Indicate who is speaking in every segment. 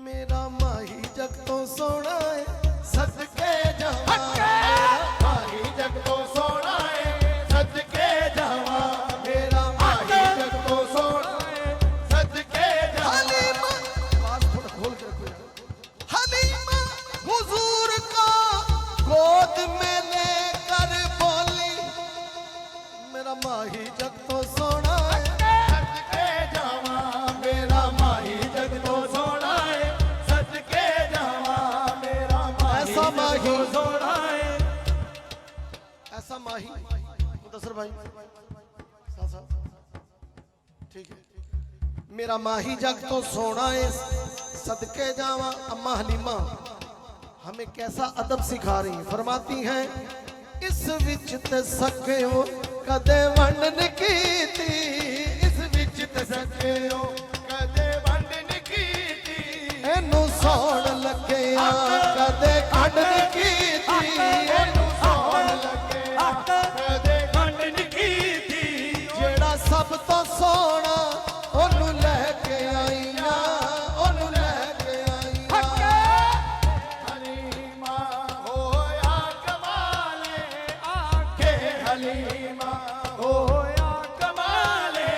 Speaker 1: मेरा माही जग तो सोना है सदके जावा,
Speaker 2: माही जग तो सोना है सदके जावा,
Speaker 1: मेरा
Speaker 2: माही जग तो सोना है सदके जावा।
Speaker 1: हलीमा, आवाज थोड़ा खोल के रखो यार। हलीमा हुजूर का गोद में लेकर बोली, मेरा माही जग तो सोना है
Speaker 2: सदके जावा, मेरा माही जग तो सोना है सदके जावा, मेरा माही
Speaker 1: ऐसा माही
Speaker 2: जग तो सोना है।
Speaker 1: ऐसा माही मुदस्सिर भाई साथ साथ ठीक है। मेरा माही जग तो सोना है सदके जावा। अम्मा हलीमा हमें कैसा अदब सिखा रही है, फरमाती हैं इस विच ते सकियो कदे वंडन कीती,
Speaker 2: इस विच ते सकियो कदे वंडन कीती,
Speaker 1: एनू सौण लगिया कदे खंडन कीती,
Speaker 2: एनू सौण लगिया कदे खंडन कीती,
Speaker 1: जेड़ा सब तो सोना ओनू लैके आईया, ओनू लैके आईया।
Speaker 2: हलीमा होया कमाले आखे, हलीमा होया कमाले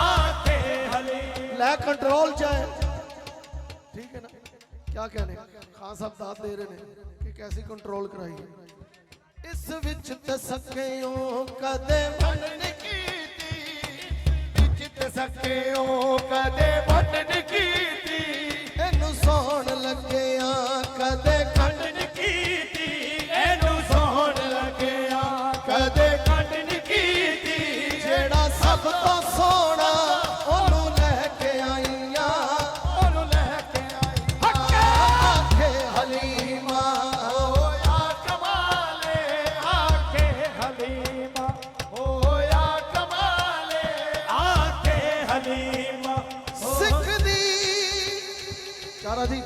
Speaker 2: आखे, हलीमा।
Speaker 1: लै कंट्रोल जाए ठीक है ना, क्या कहने खान साहब दाद दे रहे हैं कि कैसी कंट्रोल कराई है। इस विच ते सकियो कदे
Speaker 2: वंडन कीती, विच ते सकियो कदे वंडन कीती,
Speaker 1: एनू सौण लगिया कदे
Speaker 2: खंडन कीती, एनू सौण लगिया कदे खंडन कीती,
Speaker 1: जेड़ा सब तो सोना ओनू लैके आईया,
Speaker 2: ओनू लैके आई।
Speaker 1: आखे हलीमा
Speaker 2: होया कमाले आखे, हलीमा होया कमाले आखे, हलीमा।
Speaker 1: सिख दी चारा जी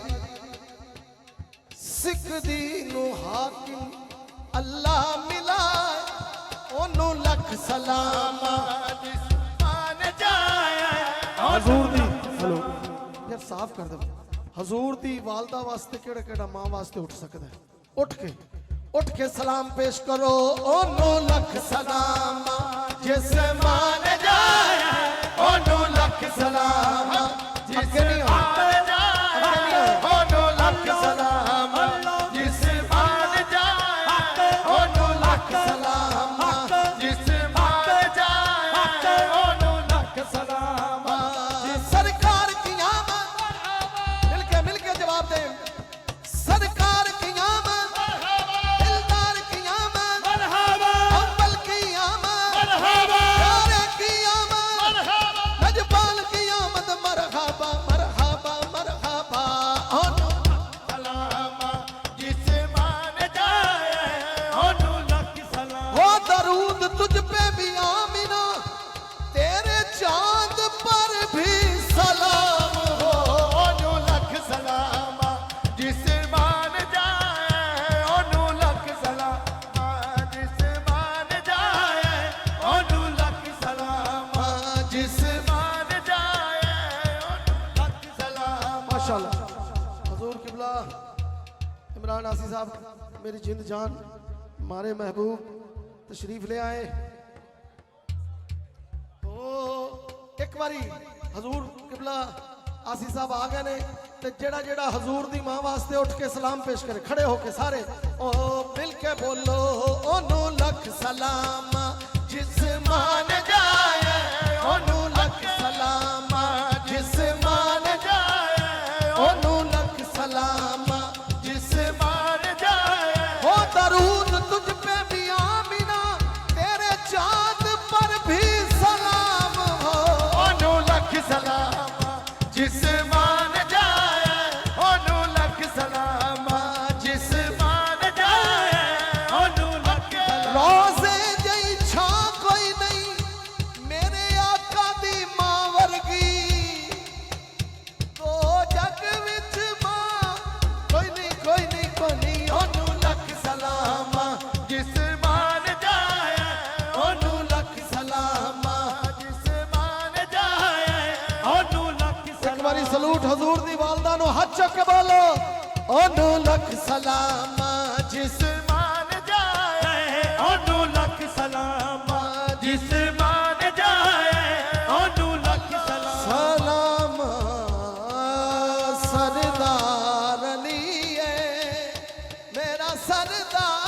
Speaker 1: सिख दी नु हाकिम अल्लाह मिला, ओनू लख सलामा।
Speaker 2: मान जाया
Speaker 1: हजूर दी हेलो यार साफ कर दो, हजूर दी वालदा वास्ते केड़ा केड़ा मां वास्ते उठ सकदा है, उठ के सलाम पेश करो, ओनू लख सलामा। जिस मान
Speaker 2: जाया
Speaker 1: ओनू लख सलामा।
Speaker 2: जिस
Speaker 1: अगे नहीं आओ,
Speaker 2: मान जाया ओनू लख सलाम, जिस मान जाया ओनू लख सलाम, जिस मान जाया ओनू लख सलाम।
Speaker 1: सरकार की आमद मिल के जवाब दे, सरकार की आमद, दिलदार की आमद, अव्वल की आमद, प्यारे की आमद, लजपाल की आमद, मरहबा मरहबा मरहबा। ओनू
Speaker 2: सलाम, जिस मान जाया ओनू लख सलाम।
Speaker 1: हो दरूद तुझ पे भी आमिना, तेरे चांद पर भी सलाम हो।
Speaker 2: ओनू लख सलाम, जिस मान जाए ओनू लख सलाम, जिस मान जाए ओनू लख सलाम,
Speaker 1: जिस
Speaker 2: मान जाए ओनू लख सलाम।
Speaker 1: माशाल्लाह हजूर किबला इमरान आसी साहब मेरी जिंद जान हमारे महबूब तशरीफ ले आए। तो एक बारी हजूर किबला आसी साहब आ गए ने, ते जेड़ा जेड़ा हजूर दी मां वास्ते उठ के सलाम पेश करे, खड़े होके सारे ओ मिल के बोलो, ओनू लख सलाम। जिस मान जाए ओनू लख सलाम, जिस मान
Speaker 2: जाए
Speaker 1: ओनू लख सलाम।
Speaker 2: जिस मान जाए
Speaker 1: हो दरूद तुझ पे भी आमिना, तेरे चांद पर भी सलाम हो।
Speaker 2: ओनू लख सलाम, जिस मान जाए ओनू लख सलाम, जिस मान जाए ओनू लख सलाम।
Speaker 1: रोज़े जई छा कोई नहीं मेरे आका दी मां वर्गी, तो जग विच ਹਜ਼ੂਰ ਦੀ ਵਾਲਦਾ ਨੂੰ ਹੱਥ ਚੁੱਕ ਕੇ ਬੋਲੋ ਉਹਨੂੰ ਲੱਖ ਸਲਾਮ
Speaker 2: जिस मान जाए ओनू लख सलाम जिस मान जाए ओनू लख सलाम
Speaker 1: सलाम सरदार अली है मेरा सरदार